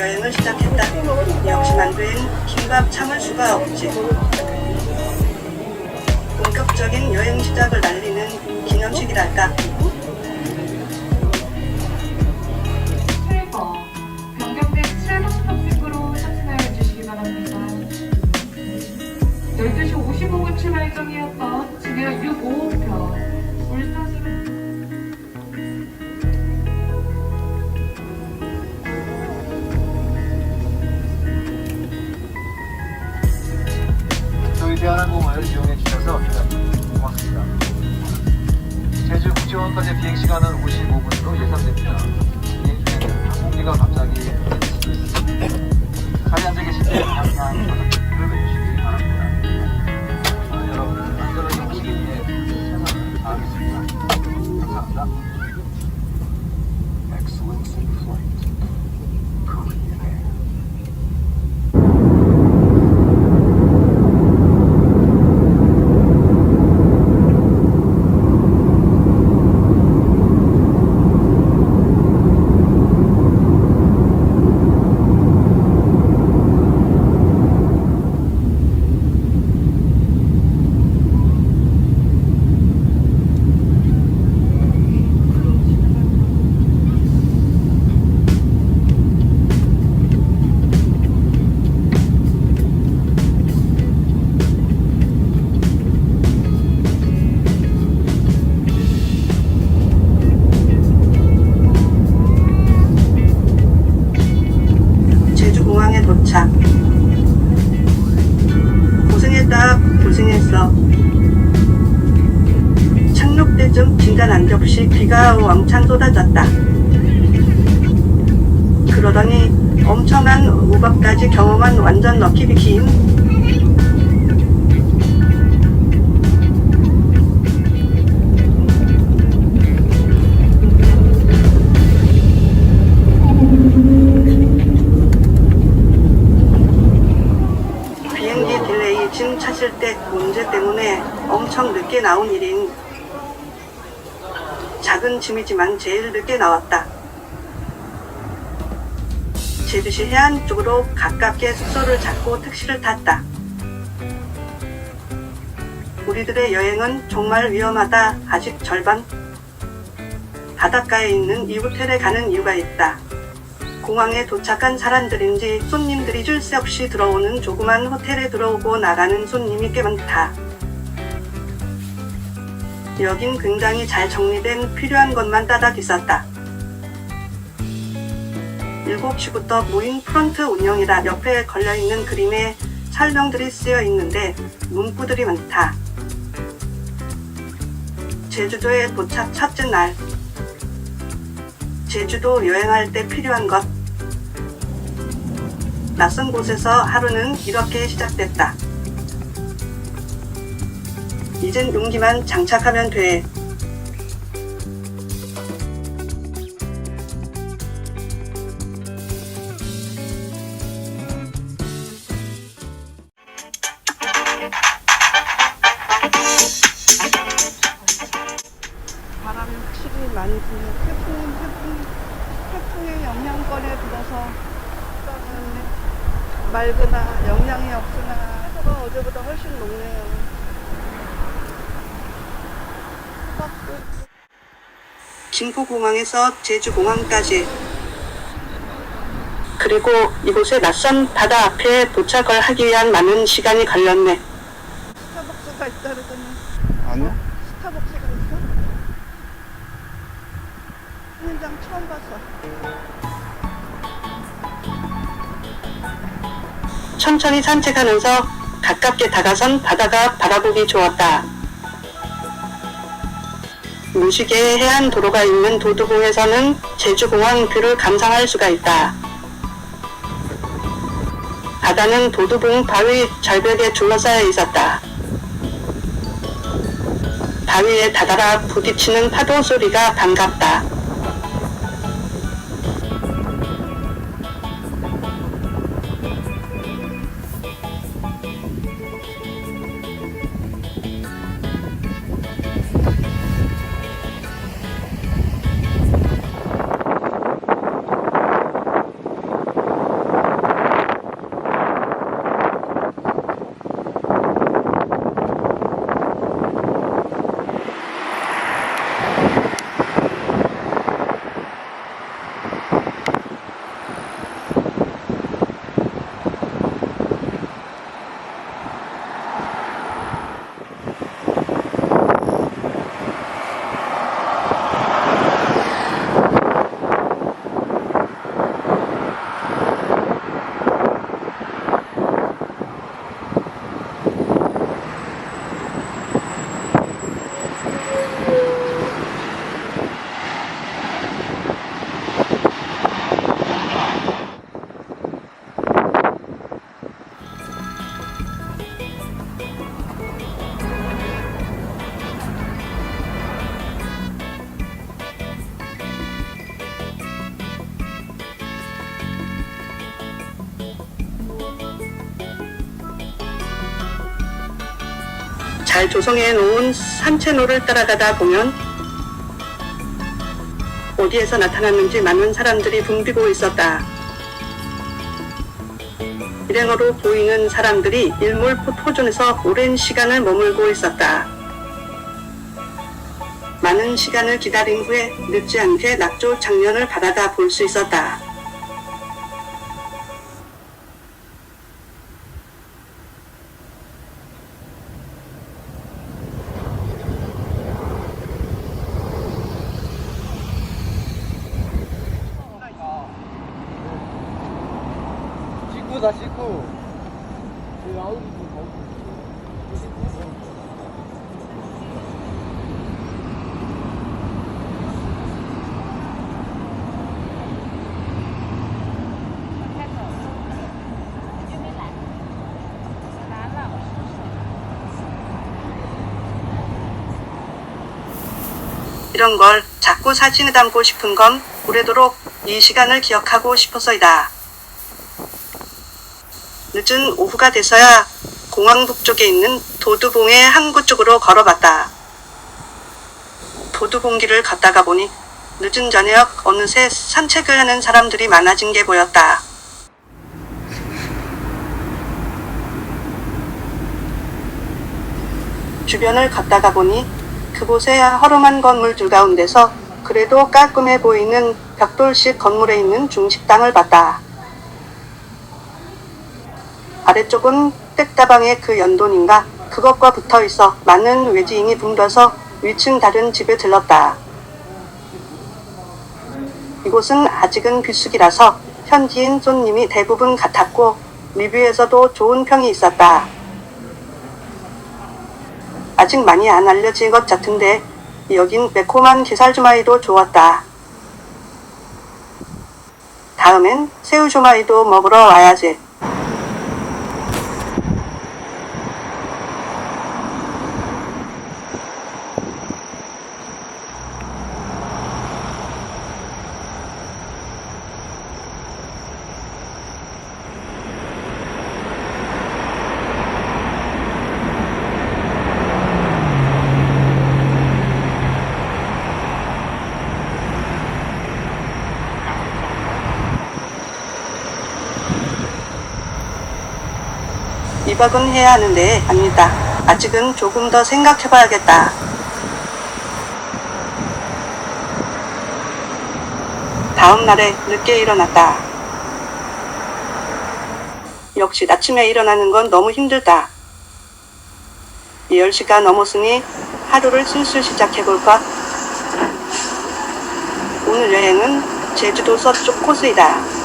여행을 시작했다. 역시 만두엔 김밥 참을 수가 없지. 본격적인 여행 시작을 알리는 기념식이랄까. 변경된 트래블 스톱식으로 사진을 주시기 바랍니다. 12시 55분 출발 예정이었던 진해 655편 울산으로 저희 대한항공을 이용해 주셔서 고맙습니다. 제주 국제공항까지 비행 시간은 55분으로 예상됩니다. 비행 중에는 항공기가 갑자기 멈출 수도 있습니다. 자리에 앉아 계실 때 항상 가족들을 매주시기 바랍니다. 여러분 안전하게 오시기 위해 최선을 다하겠습니다. 감사합니다. Excellence in flight. Korean Air. 제주공항에 도착. 고생했다. 고생했어. 착륙 때쯤 진짜 난데없이 비가 왕창 쏟아졌다. 그러더니 엄청난 우박까지 경험한 완전 럭키비키임. 비행기 딜레이 짐 찾을 때 문제 때문에 엄청 늦게 나온 일인. 작은 짐이지만 제일 늦게 나왔다. 제주시 해안 쪽으로 가깝게 숙소를 잡고 택시를 탔다. 우리들의 여행은 정말 위험하다. 아직 절반. 바닷가에 있는 이 호텔에 가는 이유가 있다. 공항에 도착한 사람들인지 손님들이 줄 새 없이 들어오는 조그만 호텔에 들어오고 나가는 손님이 꽤 많다. 여긴 굉장히 잘 정리된 필요한 것만 따닥 있었다. 7시부터 무인 프런트 운영이라 옆에 걸려있는 그림에 설명들이 쓰여 있는데 문구들이 많다. 제주도에 도착 첫째 날. 제주도 여행할 때 필요한 것. 낯선 곳에서 하루는 이렇게 시작됐다. 이젠 용기만 장착하면 돼. 바람이 확실히 많이 부네요. 태풍의 영향권에 들어서 맑으나 영향이 없으나 해서가 어제보다 훨씬 높네요. 김포공항에서 제주공항까지, 그리고 이곳의 낯선 바다 앞에 도착을 하기 위한 많은 시간이 걸렸네. 스타벅스가 있다 그러더니. 아니요? 스타벅스가 있어? 현장 처음 봤어. 천천히 산책하면서 가깝게 다가선 바다가 바라보기 좋았다. 무식의 해안 도로가 있는 도두봉에서는 제주공항 뷰를 감상할 수가 있다. 바다는 도두봉 바위 절벽에 둘러싸여 있었다. 바위에 다다라 부딪히는 파도 소리가 반갑다. 잘 조성해 놓은 산책로를 따라가다 보면 어디에서 나타났는지 많은 사람들이 붐비고 있었다. 일행으로 보이는 사람들이 일몰포토존에서 오랜 시간을 머물고 있었다. 많은 시간을 기다린 후에 늦지 않게 낙조 장면을 바라다 볼 수 있었다. 식구다 식구. 이런 걸 자꾸 사진에 담고 싶은 건 오래도록 이 시간을 기억하고 싶어서이다. 늦은 오후가 돼서야 공항 북쪽에 있는 도두봉의 항구 쪽으로 걸어봤다. 도두봉길을 걷다가 보니 늦은 저녁 어느새 산책을 하는 사람들이 많아진 게 보였다. 주변을 걷다가 보니 그곳의 허름한 건물들 가운데서 그래도 깔끔해 보이는 벽돌식 건물에 있는 중식당을 봤다. 아래쪽은 댁다방의 그 연돈인가 그것과 붙어 있어 많은 외지인이 붐벼서 위층 다른 집에 들렀다. 이곳은 아직은 비수기라서 현지인 손님이 대부분 같았고 리뷰에서도 좋은 평이 있었다. 아직 많이 안 알려진 것 같은데 여긴 매콤한 게살주마이도 좋았다. 다음엔 새우주마이도 먹으러 와야지. 이박은 해야 하는데 아니다. 아직은 조금 더 생각해봐야겠다. 다음 날에 늦게 일어났다. 역시 아침에 일어나는 건 너무 힘들다. 10시가 넘었으니 하루를 슬슬 시작해볼까? 오늘 여행은 제주도 서쪽 코스이다.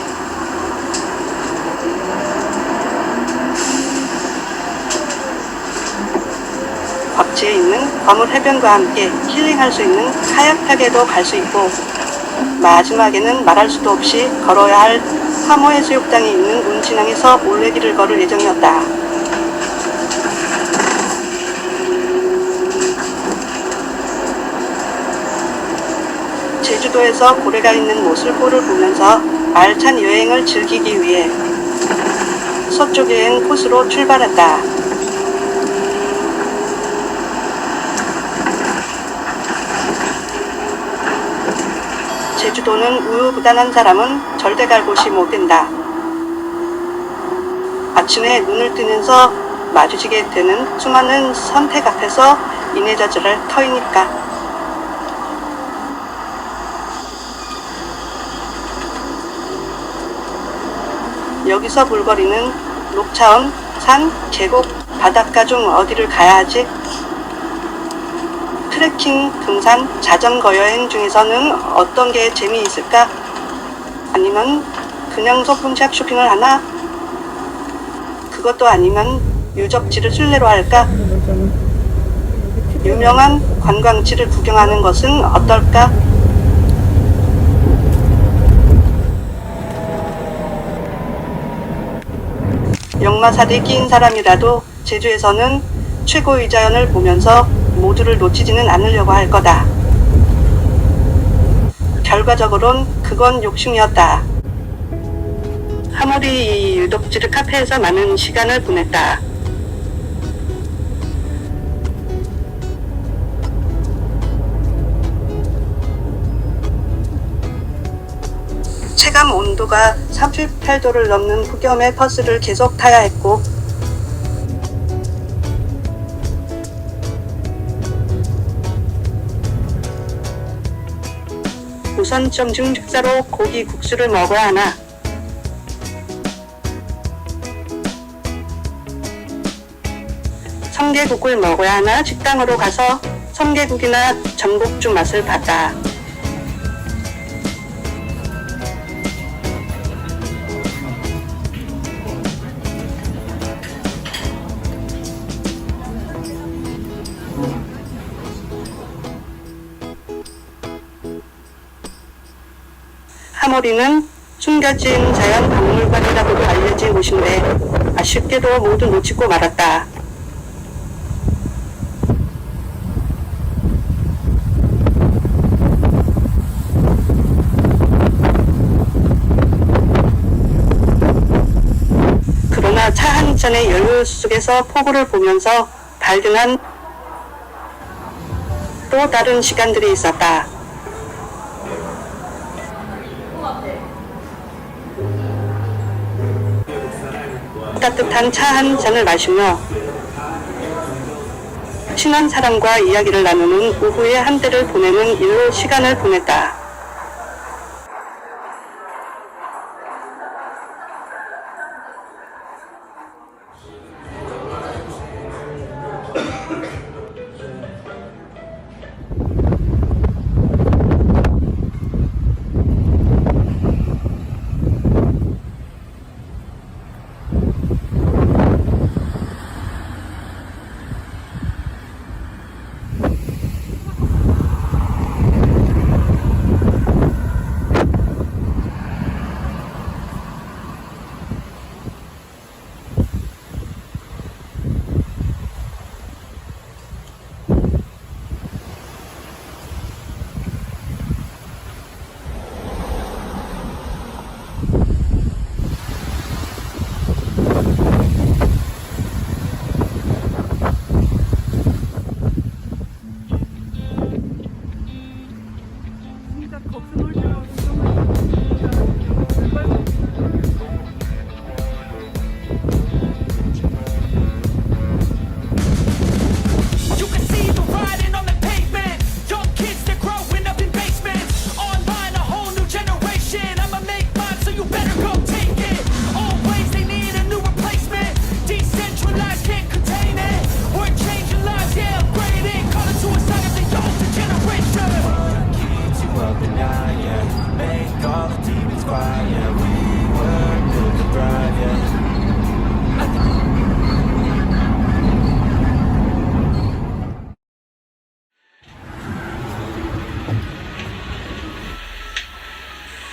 곽지에 있는 과물 해변과 함께 힐링할 수 있는 카약팩에도 갈 수 있고 마지막에는 말할 수도 없이 걸어야 할 하모해수욕장이 있는 운진항에서 올레길을 걸을 예정이었다. 제주도에서 고래가 있는 모슬포를 보면서 알찬 여행을 즐기기 위해 서쪽 여행 코스로 출발했다. 제주도는 우유부단한 사람은 절대 갈 곳이 못 된다. 아침에 눈을 뜨면서 마주치게 되는 수많은 선택 앞에서 이내저저를 터이니까. 여기서 볼거리는 녹차원, 산, 계곡, 바닷가 중 어디를 가야 하지? 트레킹, 등산, 자전거 여행 중에서는 어떤 게 재미있을까? 아니면 그냥 소품샵 쇼핑을 하나? 그것도 아니면 유적지를 순례로 할까? 유명한 관광지를 구경하는 것은 어떨까? 역마살이 끼인 사람이라도 제주에서는 최고의 자연을 보면서 모두를 놓치지는 않으려고 할 거다. 결과적으론 그건 욕심이었다. 아무리 이 유독지를 카페에서 많은 시간을 보냈다. 고도가 38도를 넘는 폭염에 버스를 계속 타야 했고 우선 점심 식사로 고기 국수를 먹어야 하나 성게국을 먹어야 하나 식당으로 가서 성게국이나 전복죽 맛을 봤다. 하모리는 숨겨진 자연박물관이라고도 알려진 곳인데 아쉽게도 모두 놓치고 말았다. 그러나 차 한 잔의 여유 속에서 폭우를 보면서 발견한 또 다른 시간들이 있었다. 따뜻한 차 한 잔을 마시며 친한 사람과 이야기를 나누는 오후의 한때를 보내는 일로 시간을 보냈다.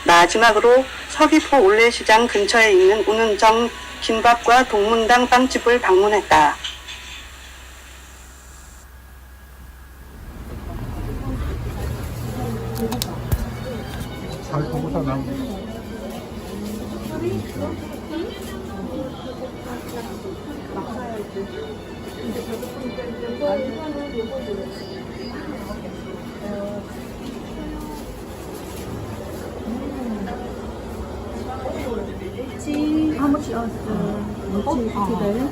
마지막으로 서귀포 올레시장 근처에 있는 운운정 김밥과 동문당 빵집을 방문했다. How much of today?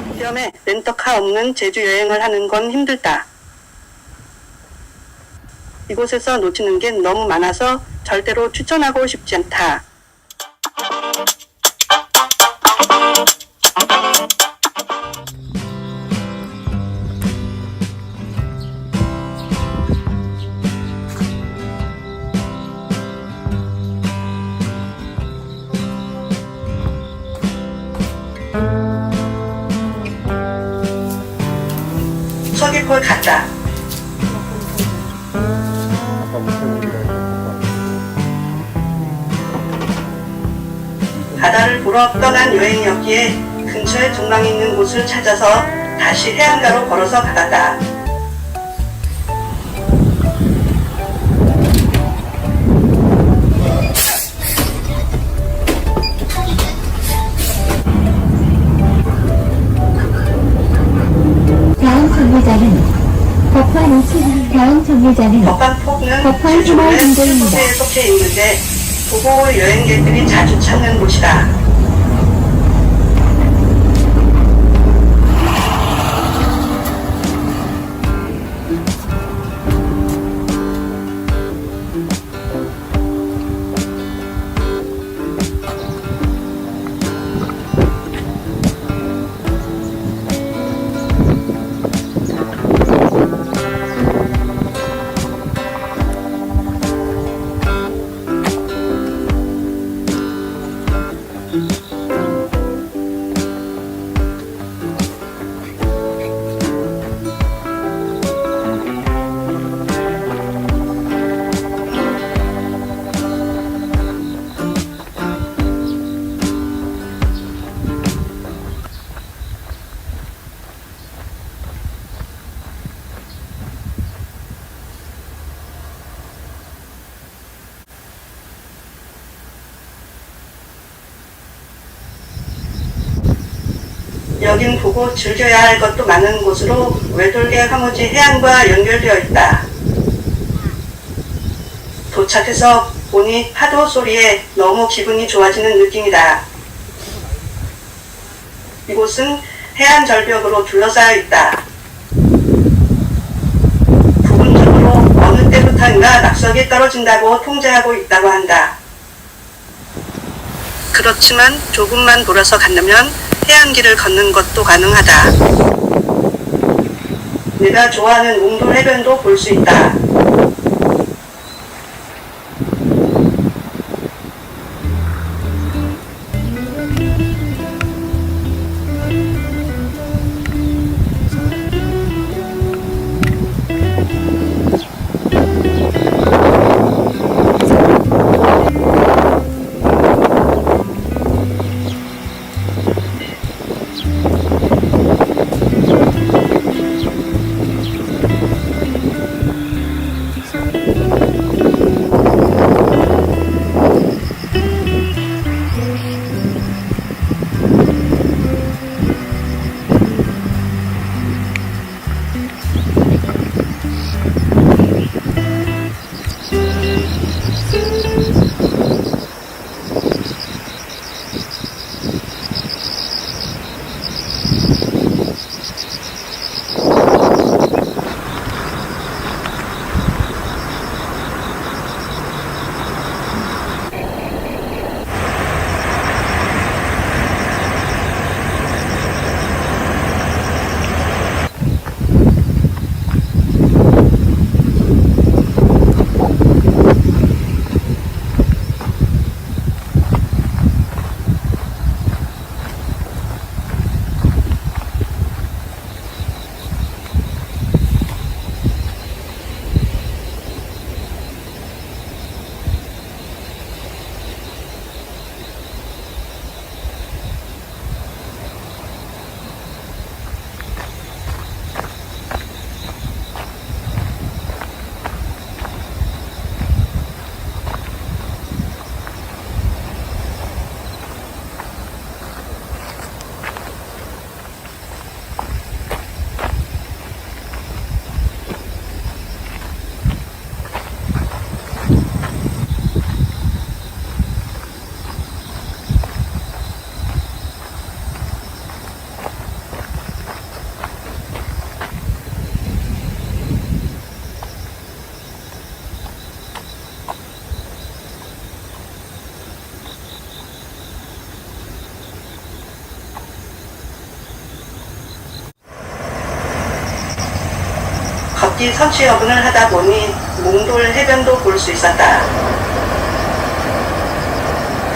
폭염에 렌터카 없는 제주 여행을 하는 건 힘들다. 이곳에서 놓치는 게 너무 많아서 절대로 추천하고 싶지 않다. 서귀포에 갔다. 바다를 보러 떠난 여행이었기에 근처에 전망이 있는 곳을 찾아서 다시 해안가로 걸어서 가갔다. 법화 노출 다음 정류장은 법한폭은 법한 제주도의 새마을 공원입니다. 세곳에 속해 있는데 도보 여행객들이 자주 찾는 곳이다. 여긴 보고 즐겨야 할 것도 많은 곳으로 외돌개 화무지 해안과 연결되어 있다. 도착해서 보니 파도 소리에 너무 기분이 좋아지는 느낌이다. 이곳은 해안 절벽으로 둘러싸여 있다. 부분적으로 어느 때부터인가 낙석이 떨어진다고 통제하고 있다고 한다. 그렇지만 조금만 돌아서 간다면 해안길을 걷는 것도 가능하다. 내가 좋아하는 몽돌 해변도 볼 수 있다. 걷기 서치 여분을 하다 보니 몽돌 해변도 볼 수 있었다.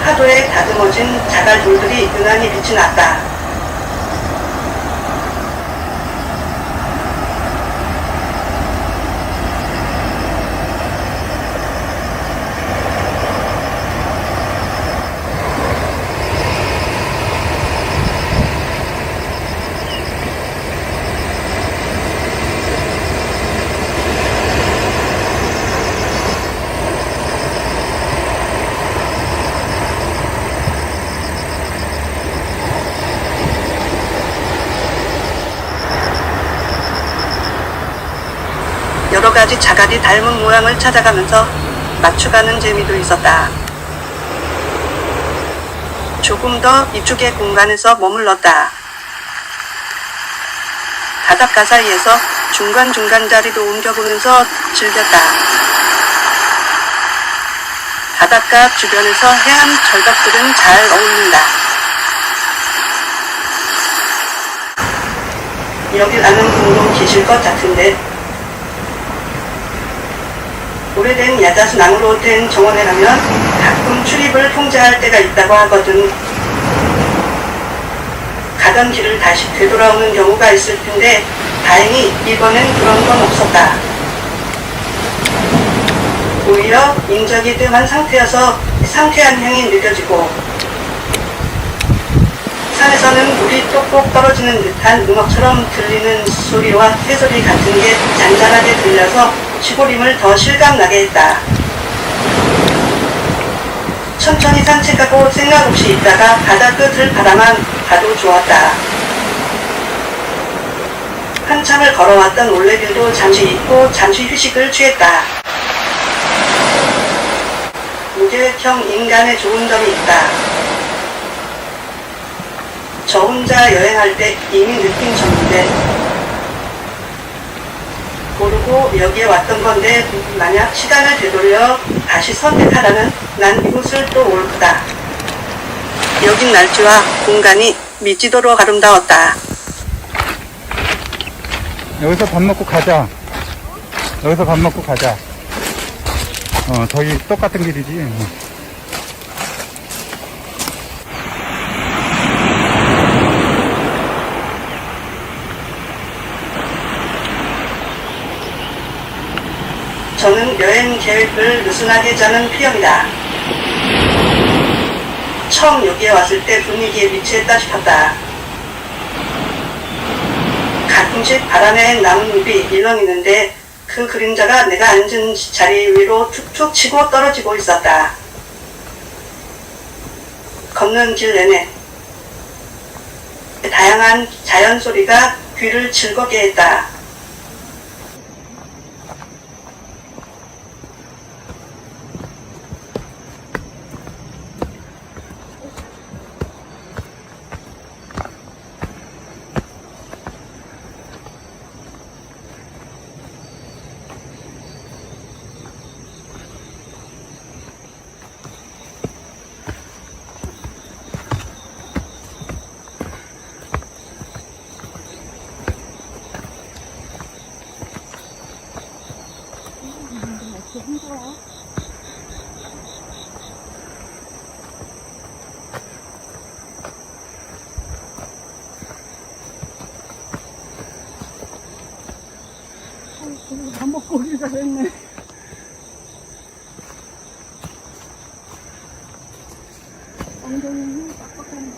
파도에 다듬어진 자갈돌들이 유난히 빛이 났다. 여러 가지 자갈이 닮은 모양을 찾아가면서 맞춰가는 재미도 있었다. 조금 더 이쪽의 공간에서 머물렀다. 바닷가 사이에서 중간중간 자리도 옮겨보면서 즐겼다. 바닷가 주변에서 해안 절벽들은 잘 어울린다. 여길 아는 분도 계실 것 같은데 오래된 야자수나무로 된 정원에 가면 가끔 출입을 통제할 때가 있다고 하거든. 가던 길을 다시 되돌아오는 경우가 있을 텐데 다행히 이번엔 그런 건 없었다. 오히려 인적이 뜸한 상태여서 상쾌한 향이 느껴지고 산에서는 물이 똑똑 떨어지는 듯한 음악처럼 들리는 소리와 새소리 같은 게 잔잔하게 들려서 시골임을 더 실감나게 했다. 천천히 산책하고 생각 없이 있다가 바다 끝을 바라만 봐도 좋았다. 한참을 걸어왔던 올레길도 잠시 잊고 잠시 휴식을 취했다. 무계획형 인간의 좋은 점이 있다. 저 혼자 여행할 때 이미 느낀 점인데 모르고 여기에 왔던 건데 만약 시간을 되돌려 다시 선택하라면 난 이곳을 또 올 거다. 여긴 날씨와 공간이 미치도록 아름다웠다. 여기서 밥 먹고 가자. 여기서 밥 먹고 가자. 저기 똑같은 길이지. 저는 여행 계획을 느슨하게 짜는 P형이다. 처음 여기에 왔을 때 분위기에 미치했다 싶었다. 가끔씩 바람에 나뭇잎이 일렁이는데 그 그림자가 내가 앉은 자리 위로 툭툭 치고 떨어지고 있었다. 걷는 길 내내 다양한 자연 소리가 귀를 즐겁게 했다. 밥 먹고 오기가 됐네. 엉덩이 빡빡한.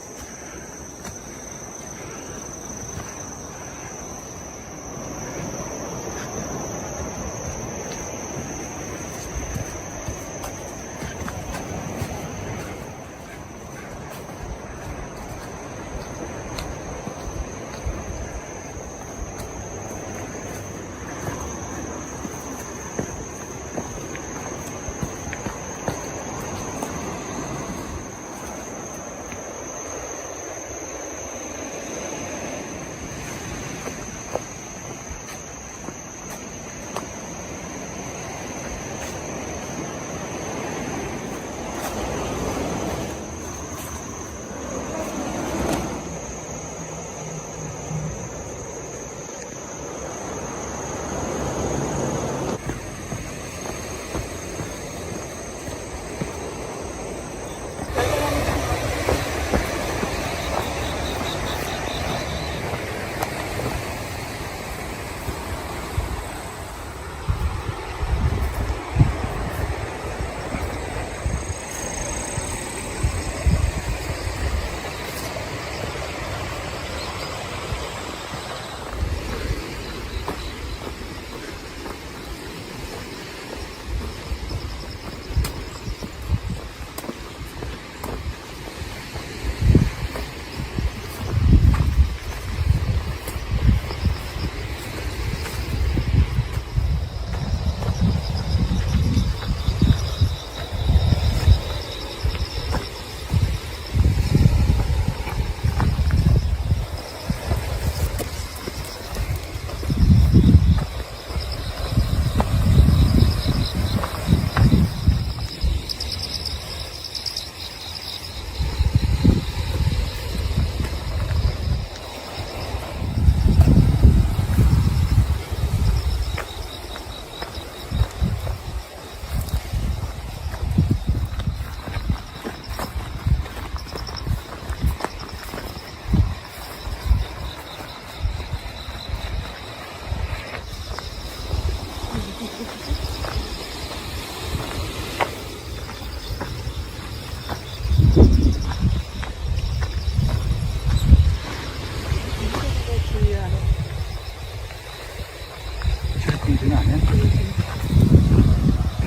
전혀 아니야?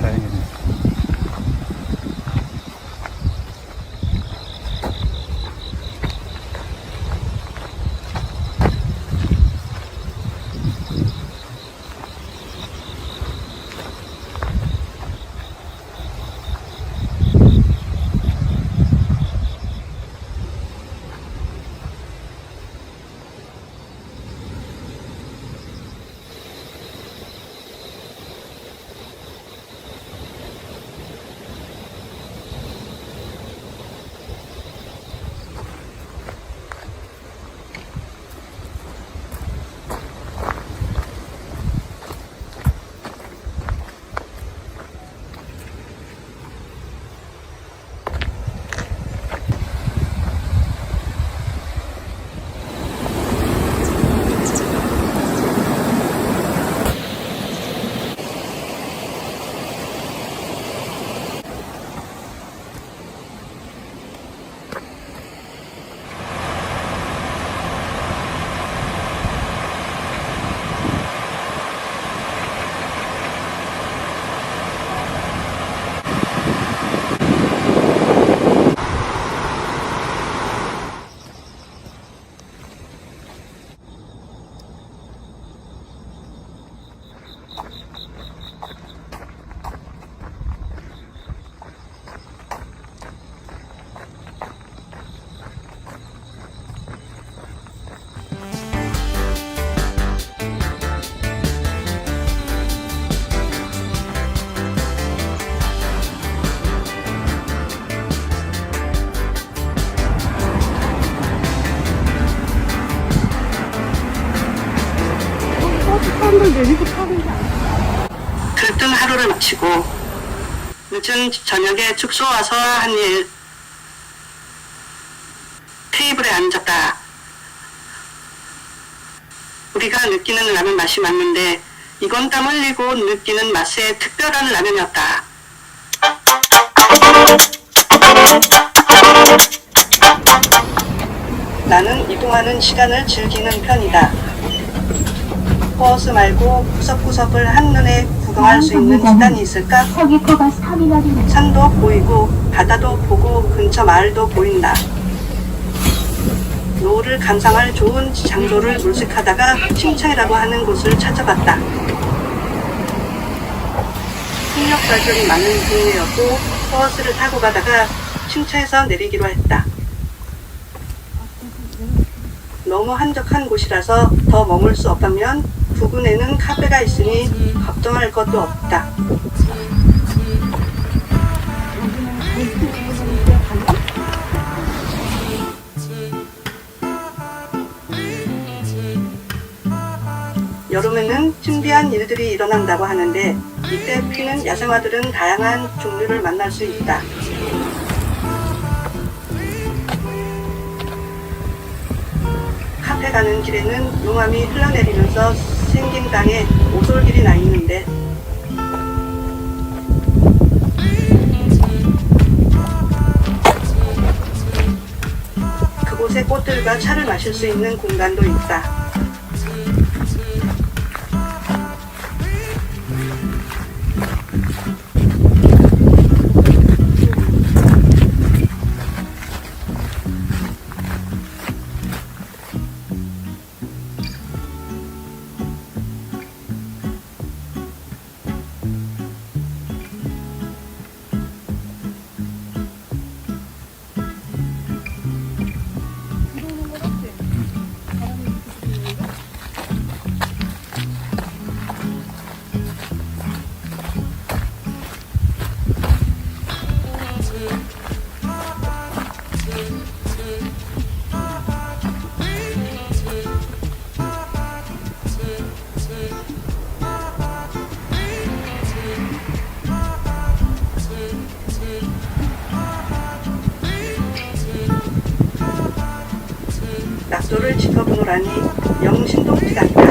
다행이네. 사람들 내리고 타는 게 아니야. 들뜬 하루를 마치고 늦은 저녁에 숙소 와서 한 일. 테이블에 앉았다. 우리가 느끼는 라면 맛이 맞는데 이건 땀 흘리고 느끼는 맛의 특별한 라면이었다. 나는 이동하는 시간을 즐기는 편이다. 버스 말고 구석구석을 한눈에 구경할 수 있는 수단이 있을까? 서귀포 터미널입니다. 산도 보이고 바다도 보고 근처 마을도 보인다. 노을을 감상할 좋은 장소를 물색하다가 칭차이라고 하는 곳을 찾아봤다. 풍력발전이 많은 동네였고 버스를 타고 가다가 칭차에서 내리기로 했다. 너무 한적한 곳이라서 더 머물 수 없다면 부근에는 카페가 있으니 걱정할 것도 없다. 여름에는 신비한 일들이 일어난다고 하는데 이때 피는 야생화들은 다양한 종류를 만날 수 있다. 카페 가는 길에는 용암이 흘러내리면서 생긴 땅에 오솔길이 나 있는데 그곳에 꽃들과 차를 마실 수 있는 공간도 있다. 낙조를 지켜보노라니 영 신동지 같다.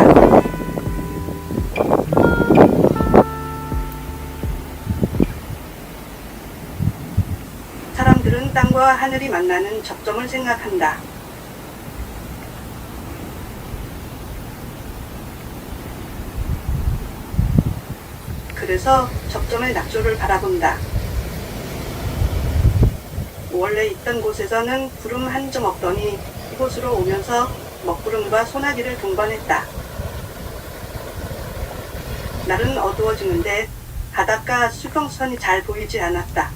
사람들은 땅과 하늘이 만나는 접점을 생각한다. 그래서 적점의 낙조를 바라본다. 원래 있던 곳에서는 구름 한 점 없더니 이곳으로 오면서 먹구름과 소나기를 동반했다. 날은 어두워지는데 바닷가 수평선이 잘 보이지 않았다.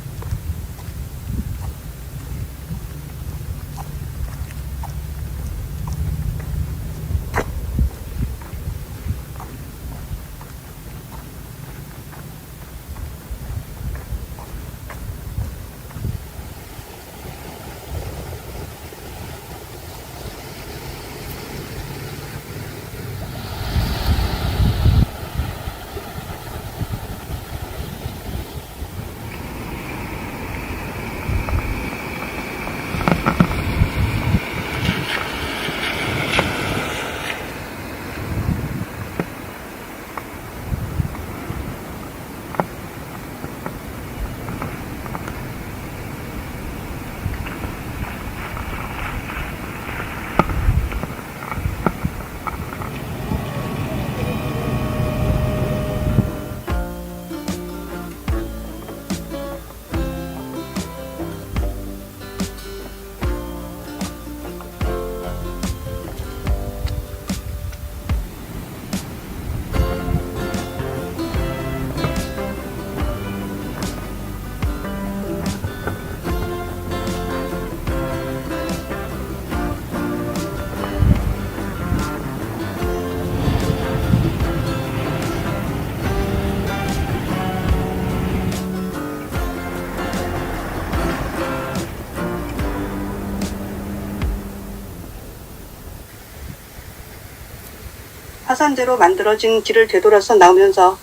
화산재로 만들어진 길을 되돌아서 나오면서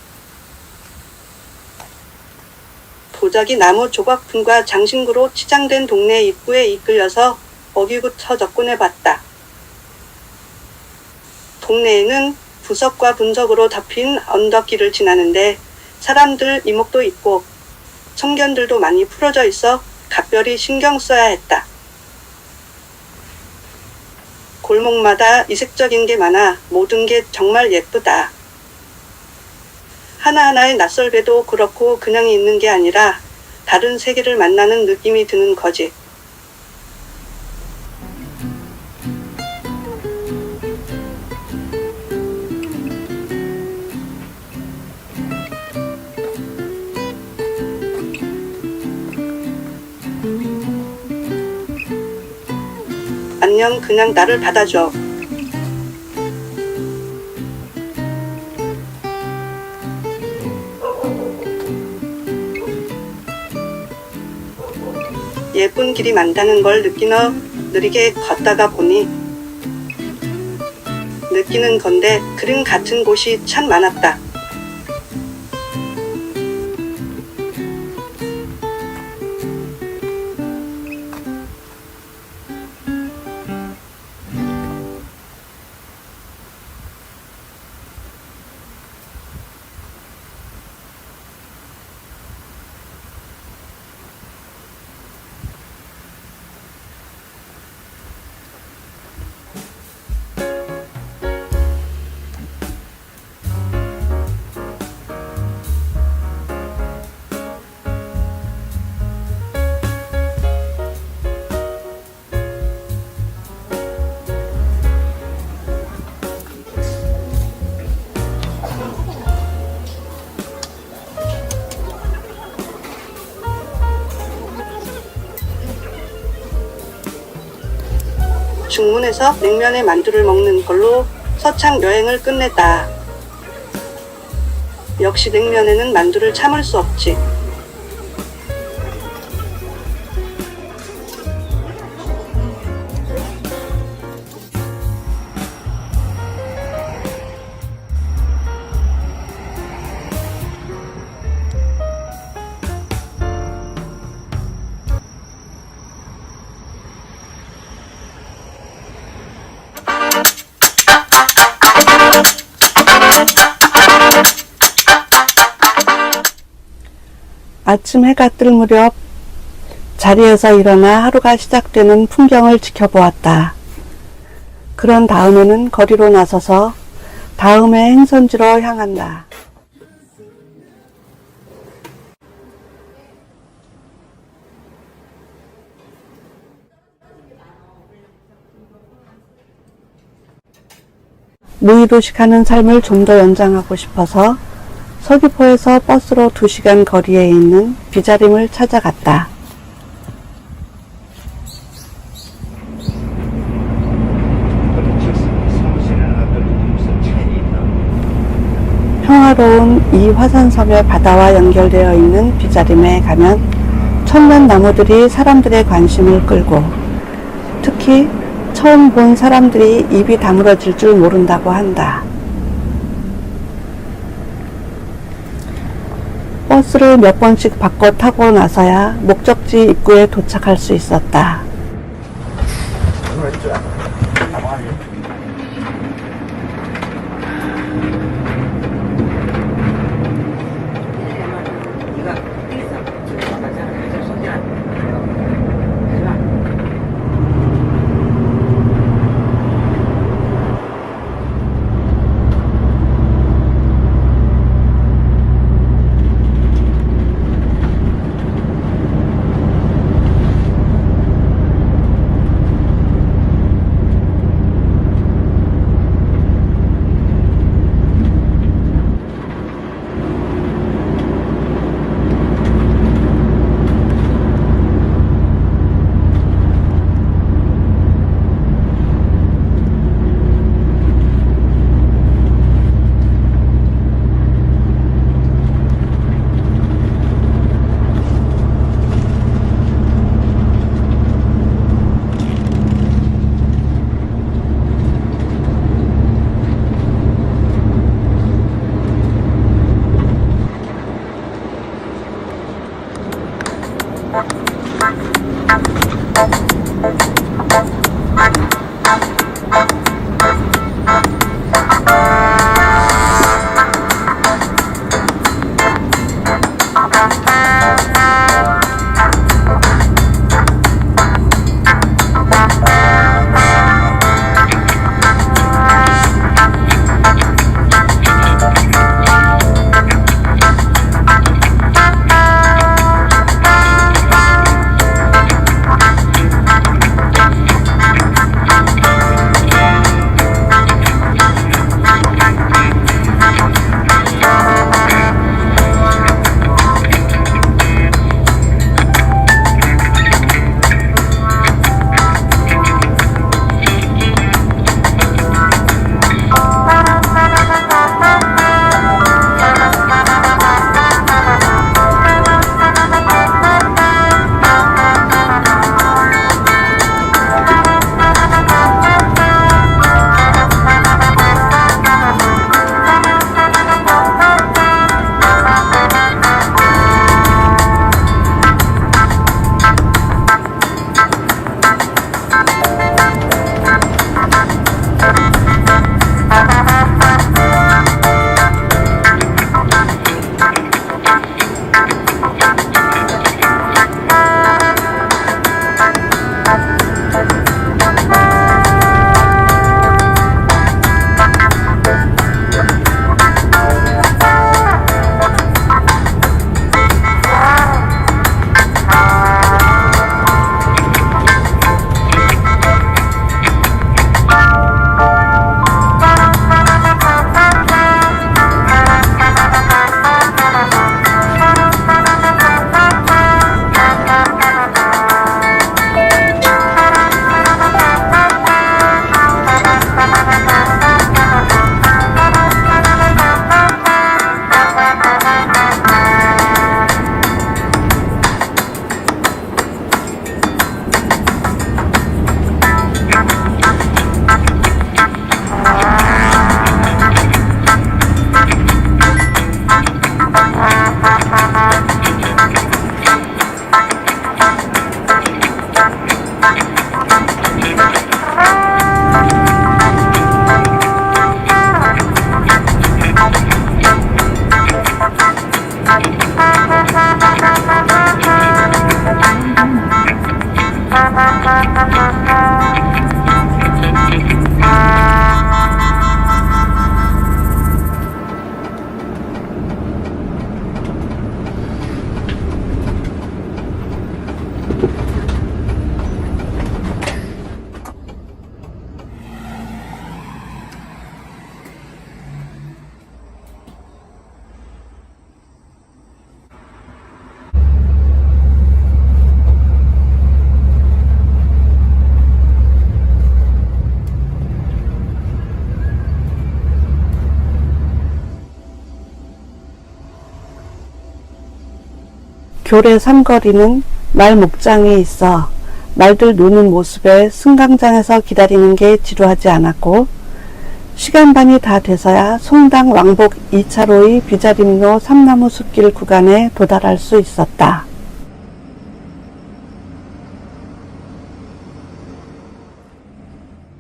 도자기 나무 조각품과 장신구로 치장된 동네 입구에 이끌려서 어귀부터 접근해봤다. 동네에는 부석과 분석으로 덮인 언덕길을 지나는데 사람들 이목도 있고 청견들도 많이 풀어져 있어 각별히 신경 써야 했다. 골목마다 이색적인 게 많아 모든 게 정말 예쁘다. 하나하나의 낯설게도 그렇고 그냥 있는 게 아니라 다른 세계를 만나는 느낌이 드는 거지. 안녕, 그냥 나를 받아줘. 예쁜 길이 많다는 걸 느리게 걷다가 보니 느끼는 건데 그림 같은 곳이 참 많았다. 중문에서 냉면에 만두를 먹는 걸로 서창 여행을 끝냈다. 역시 냉면에는 만두를 참을 수 없지. 아침 해가 뜰 무렵 자리에서 일어나 하루가 시작되는 풍경을 지켜보았다. 그런 다음에는 거리로 나서서 다음의 행선지로 향한다. 무의도식하는 삶을 좀 더 연장하고 싶어서 서귀포에서 버스로 2시간 거리에 있는 비자림을 찾아갔다. 평화로운 이 화산섬의 바다와 연결되어 있는 비자림에 가면 천면 나무들이 사람들의 관심을 끌고 특히 처음 본 사람들이 입이 다물어질 줄 모른다고 한다. 버스를 몇 번씩 바꿔 타고 나서야 목적지 입구에 도착할 수 있었다. 교래 삼거리는 말 목장이 있어 말들 노는 모습에 승강장에서 기다리는 게 지루하지 않았고, 시간 반이 다 돼서야 송당 왕복 2차로의 비자림로 삼나무 숲길 구간에 도달할 수 있었다.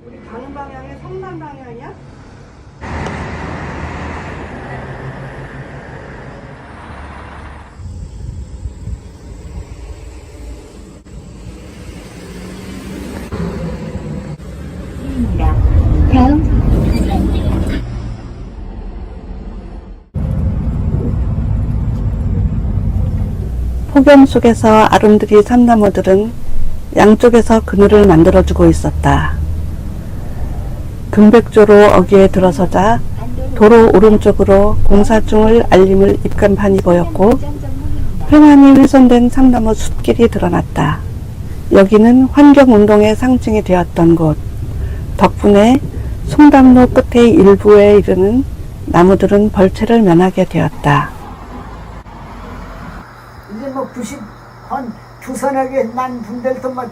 우리 가는 방향이 성남 방향이야? 다음 폭염 속에서 아름드리 삼나무들은 양쪽에서 그늘을 만들어주고 있었다. 금백조로 어귀에 들어서자 도로 오른쪽으로 공사 중을 알림을 입간판이 보였고, 횡하니 훼손된 삼나무 숲길이 드러났다. 여기는 환경운동의 상징이 되었던 곳. 덕분에 송담로 끝의 일부에 이르는 나무들은 벌채를 면하게 되었다. 이제 뭐 90한 두서너 개 난 분들도 뭐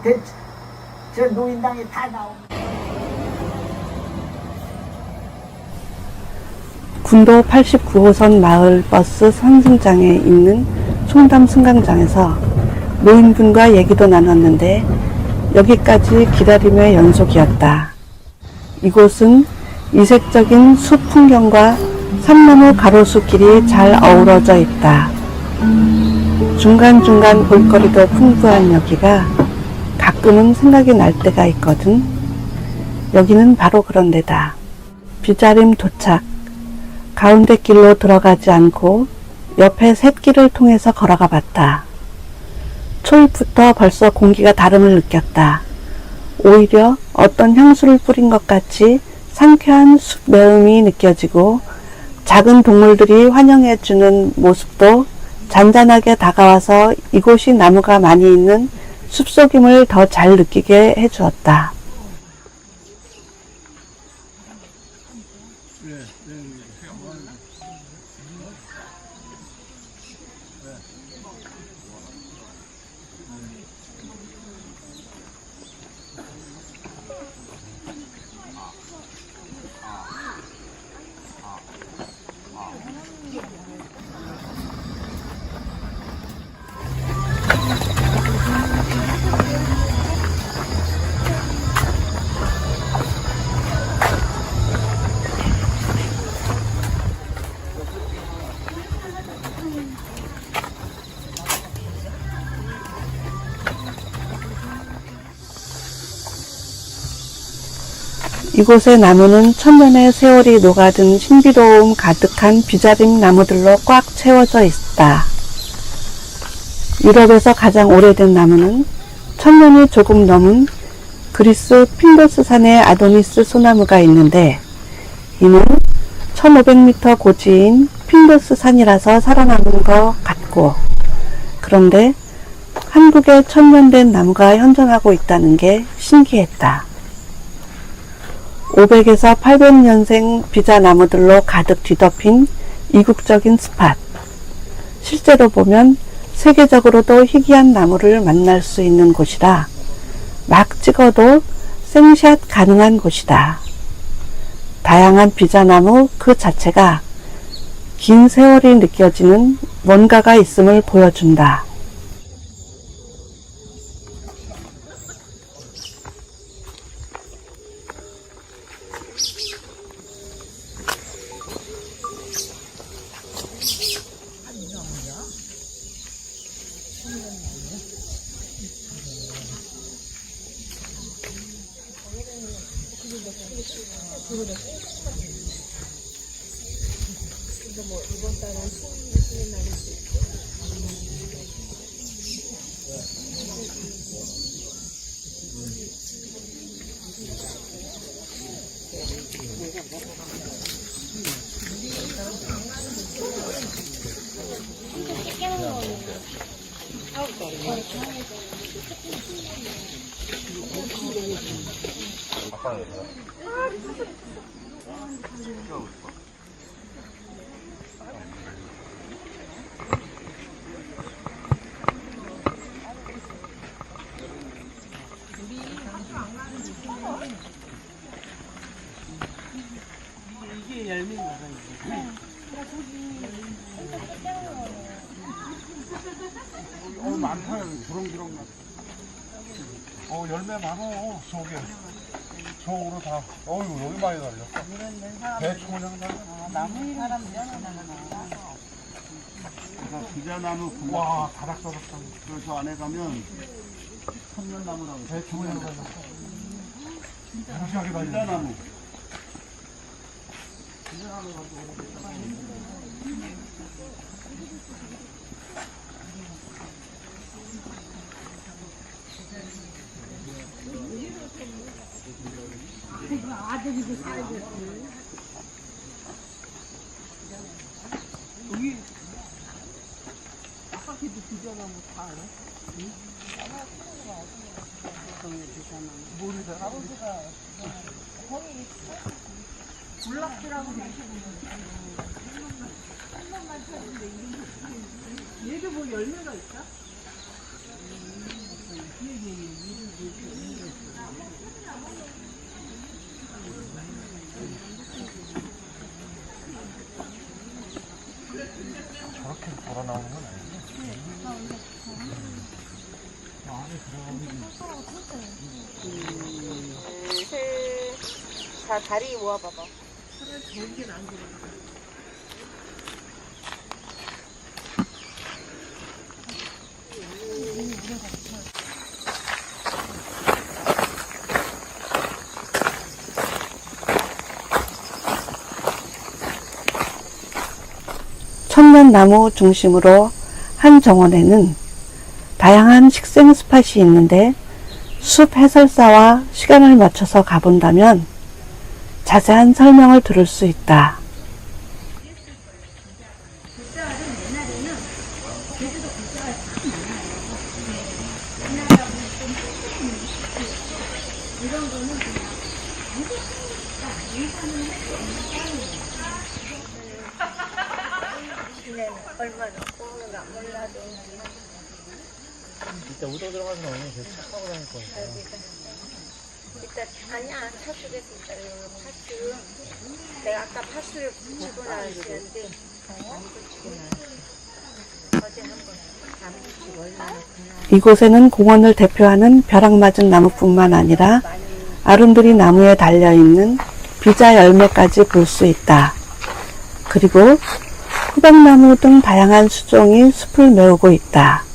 저 노인당에 다 나옵니다. 군도 89호선 마을 버스 상승장에 있는 송담 승강장에서 노인분과 얘기도 나눴는데, 여기까지 기다림의 연속이었다. 이곳은 이색적인 숲 풍경과 삼나무 가로수길이 잘 어우러져 있다. 중간중간 볼거리도 풍부한 여기가 가끔은 생각이 날 때가 있거든. 여기는 바로 그런 데다. 비자림 도착. 가운데 길로 들어가지 않고 옆에 샛길을 통해서 걸어가 봤다. 초입부터 벌써 공기가 다름을 느꼈다. 오히려 어떤 향수를 뿌린 것 같이 상쾌한 숲 매음이 느껴지고, 작은 동물들이 환영해주는 모습도 잔잔하게 다가와서 이곳이 나무가 많이 있는 숲속임을 더 잘 느끼게 해주었다. 이곳의 나무는 천년의 세월이 녹아든 신비로움 가득한 비자림 나무들로 꽉 채워져 있다. 유럽에서 가장 오래된 나무는 천년이 조금 넘은 그리스 핀도스산의 아도니스 소나무가 있는데, 이는 1500m 고지인 핀도스산이라서 살아남은 것 같고, 그런데 한국에 천년된 나무가 현존하고 있다는 게 신기했다. 500에서 800년생 비자나무들로 가득 뒤덮인 이국적인 스팟. 실제로 보면 세계적으로도 희귀한 나무를 만날 수 있는 곳이라 막 찍어도 생샷 가능한 곳이다. 다양한 비자나무 그 자체가 긴 세월이 느껴지는 뭔가가 있음을 보여준다. 많다. 주렁주렁. 열매 많어, 속에. 속으로 다. 어휴, 여기 많이 달렸어. 대충 부자나무 와, 다닥다닥. 저 안에 가면 천년나무라고. 대충 달렸어. 무시하게 달렸어. 부자나무. 저렇게 돌아 나오는 건 아니지? 자, 다리 모아봐봐. 천년나무 중심으로 한 정원에는 다양한 식생 스팟이 있는데 숲 해설사와 시간을 맞춰서 가본다면 자세한 설명을 들을 수 있다. 진짜 우도 들어가서 나오면 계속 차 타고 다닐 거니까. 일단 아니야 차수에서 있다. 파수 내가 아까 파수를 붙이고 나왔는데 안 붙이고 나왔어. 어제 한번 안 붙이고 얼마나 이곳에는 공원을 대표하는 벼락맞은 나무뿐만 아니라 아름드리 나무에 달려있는 비자 열매까지 볼 수 있다. 그리고 호박나무 등 다양한 수종이 숲을 메우고 있다.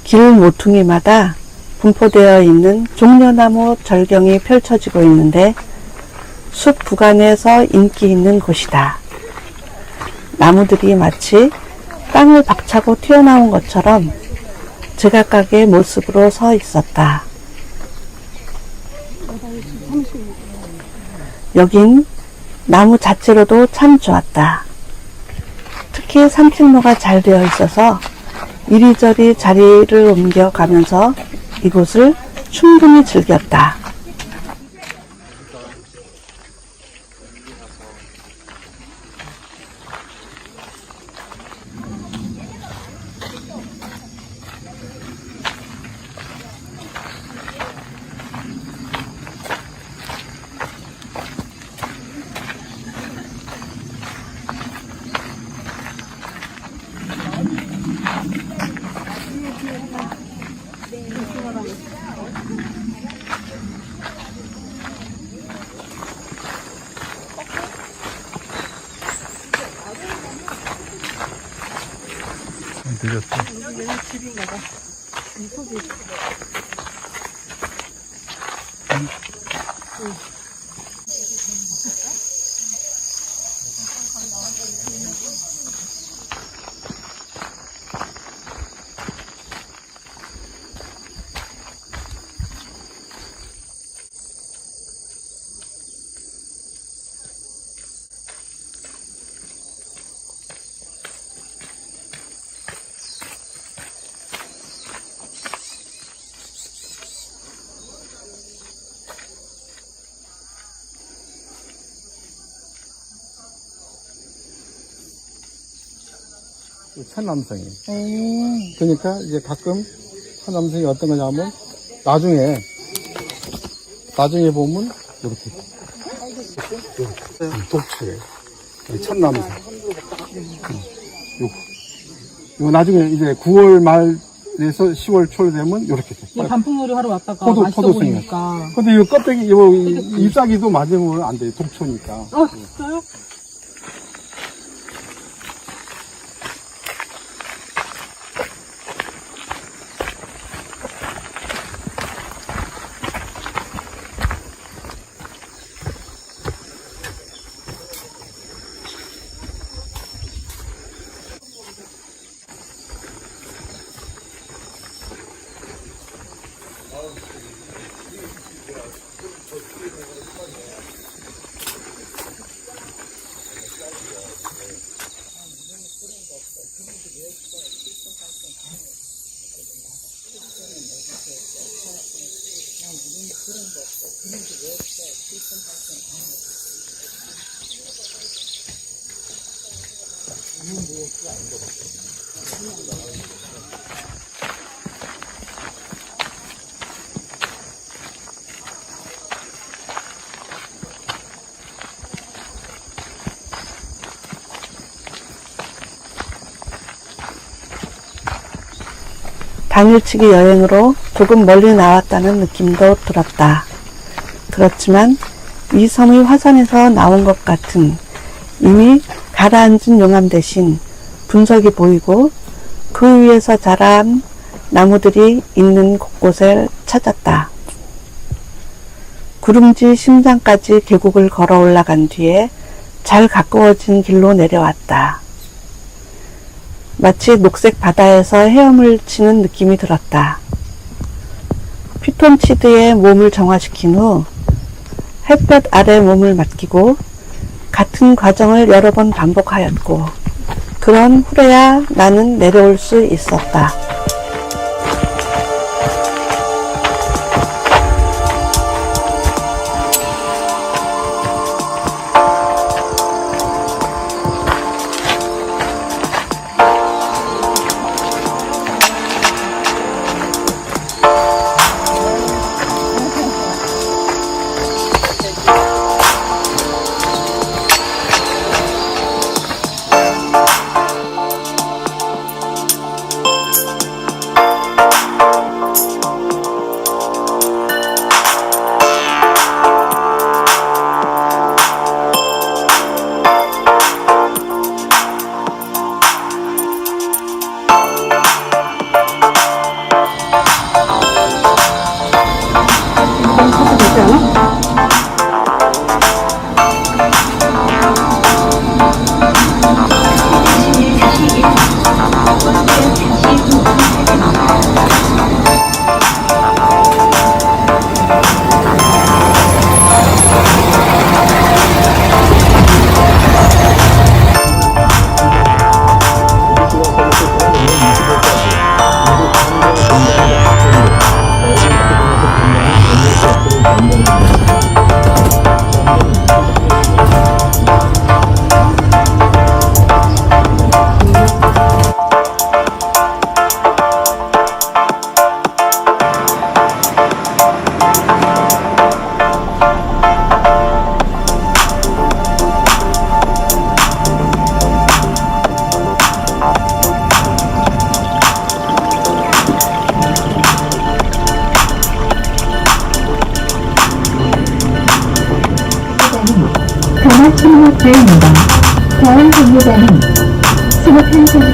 길 모퉁이마다 분포되어 있는 종려나무 절경이 펼쳐지고 있는데 숲 구간에서 인기 있는 곳이다. 나무들이 마치 땅을 박차고 튀어나온 것처럼 제각각의 모습으로 서 있었다. 여긴 나무 자체로도 참 좋았다. 특히 산책로가 잘 되어 있어서 이리저리 자리를 옮겨가면서 이곳을 충분히 즐겼다. 늦었어. 천남성이. 그러니까 이제 가끔 천남성이 어떤 거냐면 나중에 보면 이렇게 독초에 천남성. 요 나중에 이제 9월 말에서 10월 초 되면 이렇게 돼. 단풍놀이 하러 왔다가 포도, 맛있어 포도송이. 보이니까. 근데 이 껍데기, 이 잎사귀도 맞으면 안 돼. 독초니까. 진짜요? 당일치기 여행으로 조금 멀리 나왔다는 느낌도 들었다. 그렇지만 이 섬의 화산에서 나온 것 같은 이미 가라앉은 용암 대신 분석이 보이고 그 위에서 자란 나무들이 있는 곳곳을 찾았다. 구름지 심장까지 계곡을 걸어 올라간 뒤에 잘 가까워진 길로 내려왔다. 마치 녹색 바다에서 헤엄을 치는 느낌이 들었다. 피톤치드에 몸을 정화시킨 후 햇볕 아래 몸을 맡기고 같은 과정을 여러 번 반복하였고 그런 후에야 나는 내려올 수 있었다. 전화침묵자입니다. 다음 정류장은 스모탄선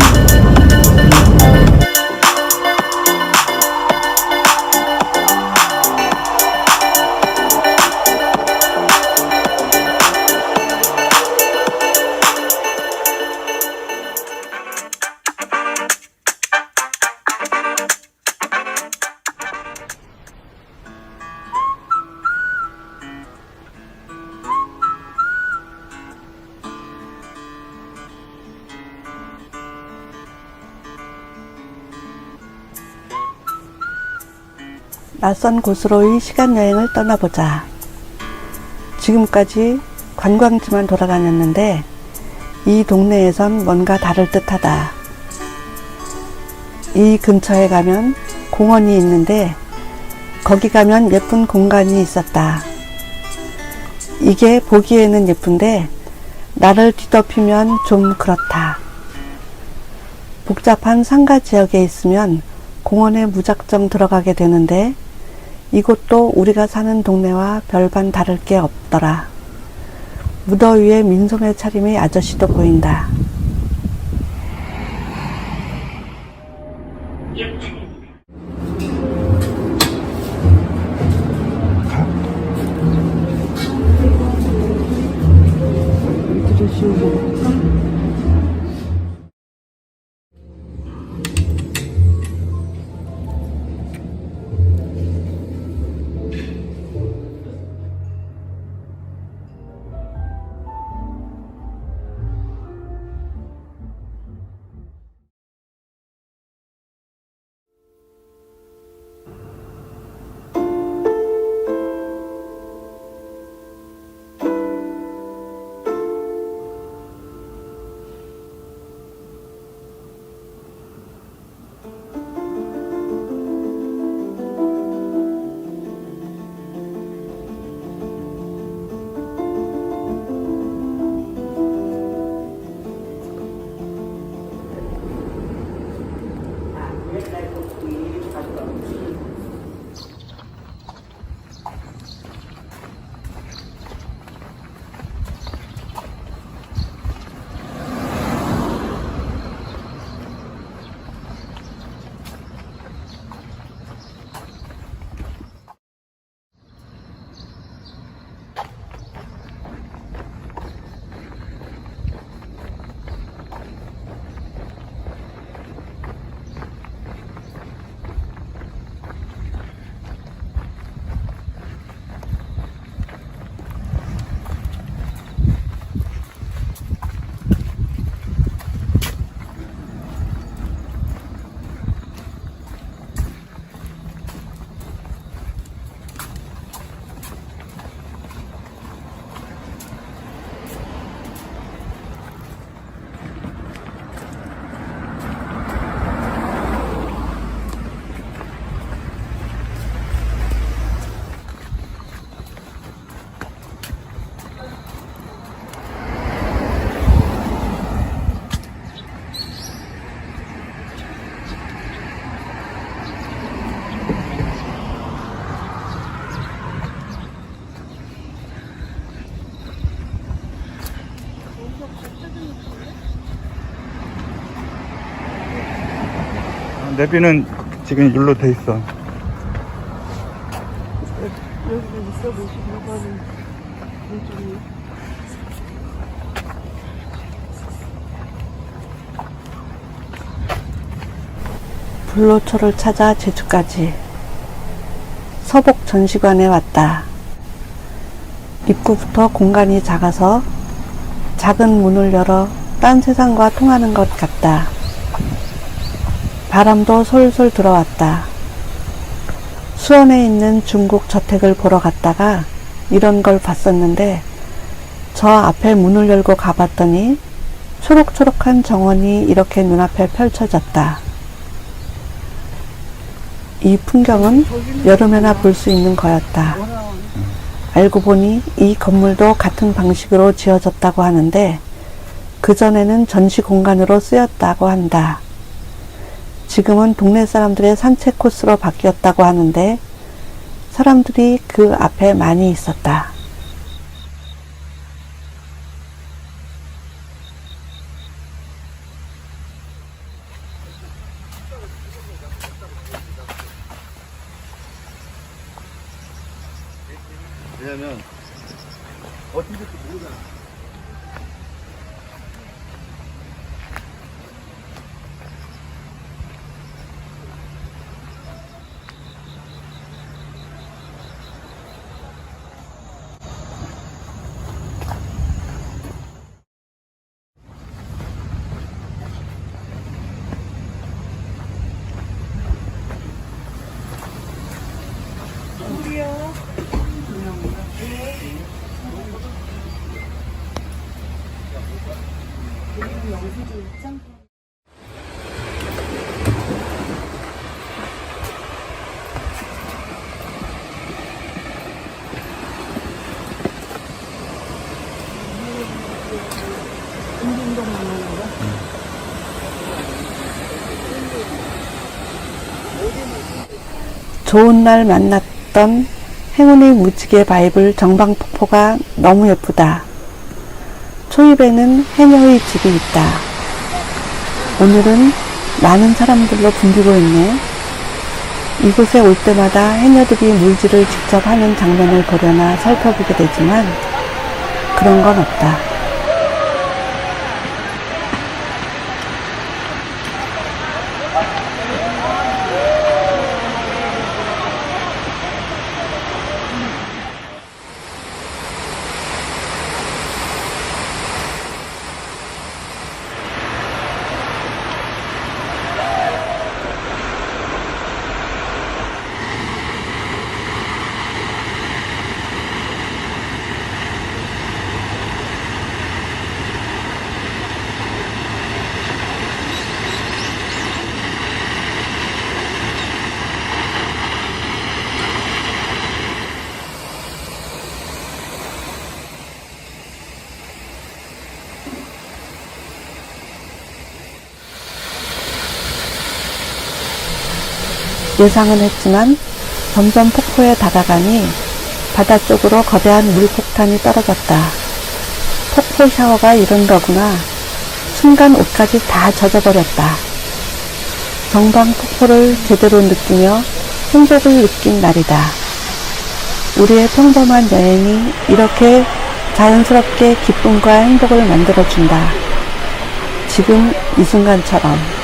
낯선 곳으로의 시간 여행을 떠나보자. 지금까지 관광지만 돌아다녔는데 이 동네에선 뭔가 다를 듯하다. 이 근처에 가면 공원이 있는데 거기 가면 예쁜 공간이 있었다. 이게 보기에는 예쁜데 나를 뒤덮이면 좀 그렇다. 복잡한 상가 지역에 있으면 공원에 무작정 들어가게 되는데 이곳도 우리가 사는 동네와 별반 다를 게 없더라. 무더위에 민소매 차림의 아저씨도 보인다. 내비는 지금 일로 돼 있어. 불로초를 찾아 제주까지. 서복 전시관에 왔다. 입구부터 공간이 작아서 작은 문을 열어 딴 세상과 통하는 것 같다. 바람도 솔솔 들어왔다. 수원에 있는 중국 저택을 보러 갔다가 이런 걸 봤었는데 저 앞에 문을 열고 가봤더니 초록초록한 정원이 이렇게 눈앞에 펼쳐졌다. 이 풍경은 여름에나 볼 수 있는 거였다. 알고 보니 이 건물도 같은 방식으로 지어졌다고 하는데 그전에는 전시 공간으로 쓰였다고 한다. 지금은 동네 사람들의 산책 코스로 바뀌었다고 하는데 사람들이 그 앞에 많이 있었다. 왜냐면 어떻게 모르잖아. 좋은 날 만났던 행운의 무지개 바이블 정방폭포가 너무 예쁘다. 초입에는 해녀의 집이 있다. 오늘은 많은 사람들로 붐비고 있네. 이곳에 올 때마다 해녀들이 물질을 직접 하는 장면을 보려나 살펴보게 되지만 그런 건 없다. 예상은 했지만 점점 폭포에 다가가니 바다 쪽으로 거대한 물폭탄이 떨어졌다. 폭포 샤워가 이런 거구나. 순간 옷까지 다 젖어버렸다. 정방 폭포를 제대로 느끼며 행복을 느낀 날이다. 우리의 평범한 여행이 이렇게 자연스럽게 기쁨과 행복을 만들어준다. 지금 이 순간처럼.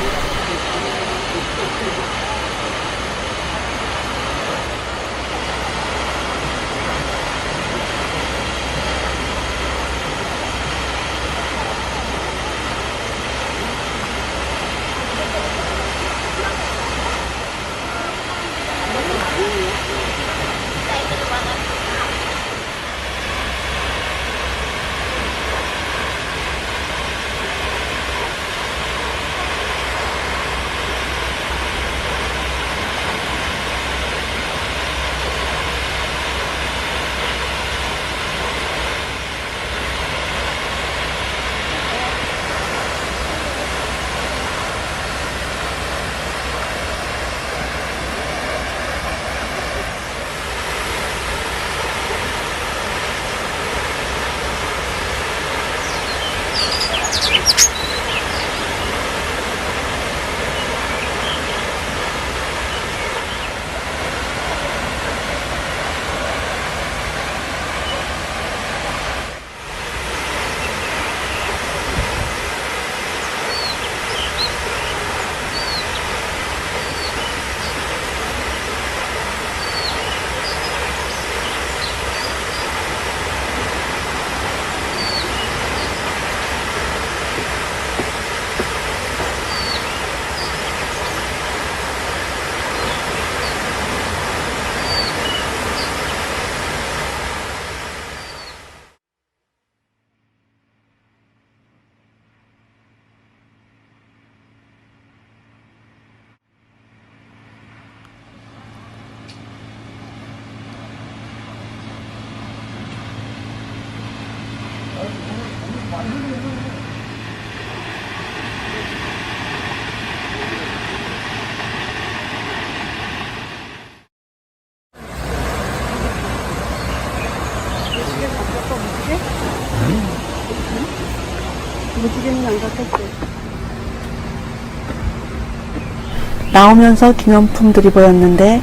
무지개는 안 같았어. 나오면서 기념품들이 보였는데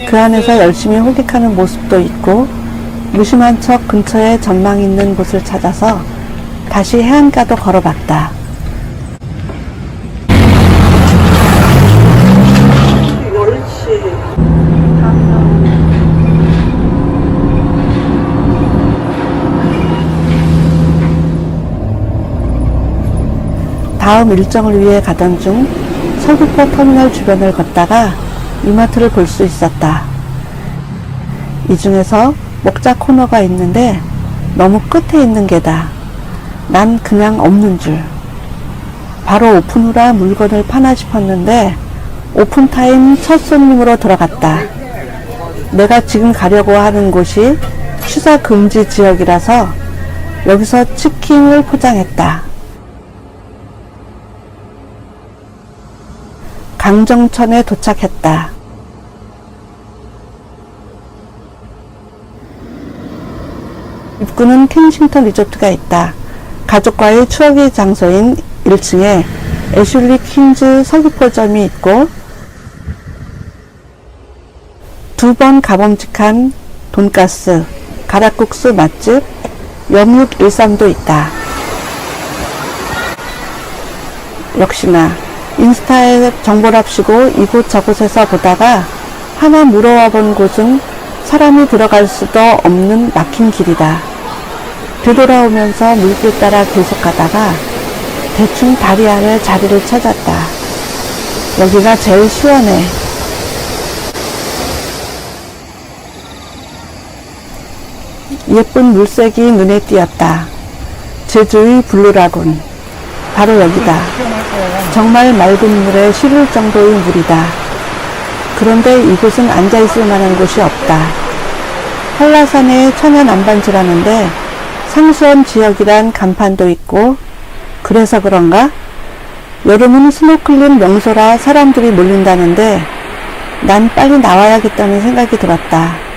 그 안에서 열심히 홀릭하는 모습도 있고 무심한 척 근처에 전망 있는 곳을 찾아서 다시 해안가도 걸어봤다. 다음 일정을 위해 가던 중 서귀포 터미널 주변을 걷다가 이마트를 볼 수 있었다. 이 중에서 먹자 코너가 있는데 너무 끝에 있는 게다. 난 그냥 없는 줄. 바로 오픈 후라 물건을 파나 싶었는데 오픈타임 첫 손님으로 들어갔다. 내가 지금 가려고 하는 곳이 취사 금지 지역이라서 여기서 치킨을 포장했다. 강정천에 도착했다. 입구는 켄싱턴 리조트가 있다. 가족과의 추억의 장소인 1층에 애슐리 퀸즈 서귀포점이 있고 2번 가범직한 돈가스, 가락국수 맛집 염육13도 있다. 역시나 인스타에 정보랍시고 이곳저곳에서 보다가 하나 물어와 본 곳은 사람이 들어갈 수도 없는 막힌 길이다. 되돌아오면서 물길 따라 계속 가다가 대충 다리 아래 자리를 찾았다. 여기가 제일 시원해. 예쁜 물색이 눈에 띄었다. 제주의 블루라군. 바로 여기다. 정말 맑은 물에 시릴 정도의 물이다. 그런데 이곳은 앉아있을 만한 곳이 없다. 한라산의 천연 안반지라는데 상수원 지역이란 간판도 있고 그래서 그런가? 여름은 스노클링 명소라 사람들이 몰린다는데 난 빨리 나와야겠다는 생각이 들었다.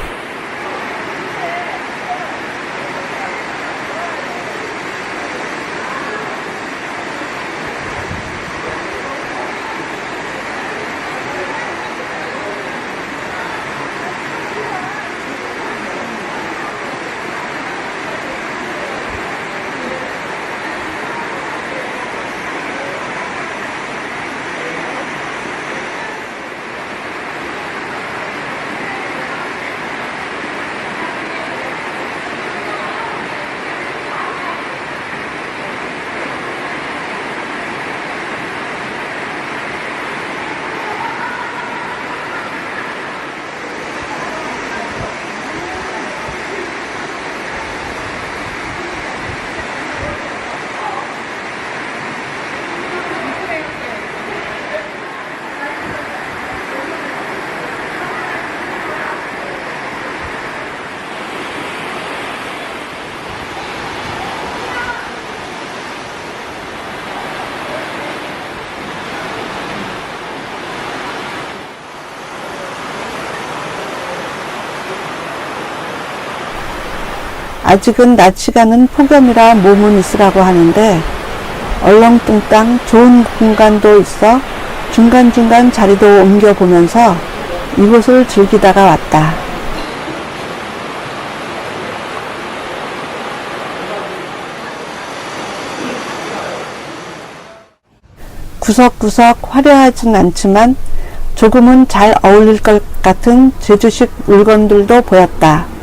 아직은 낮 시간은 폭염이라 몸은 있으라고 하는데 얼렁뚱땅 좋은 공간도 있어 중간중간 자리도 옮겨보면서 이곳을 즐기다가 왔다. 구석구석 화려하진 않지만 조금은 잘 어울릴 것 같은 제주식 물건들도 보였다.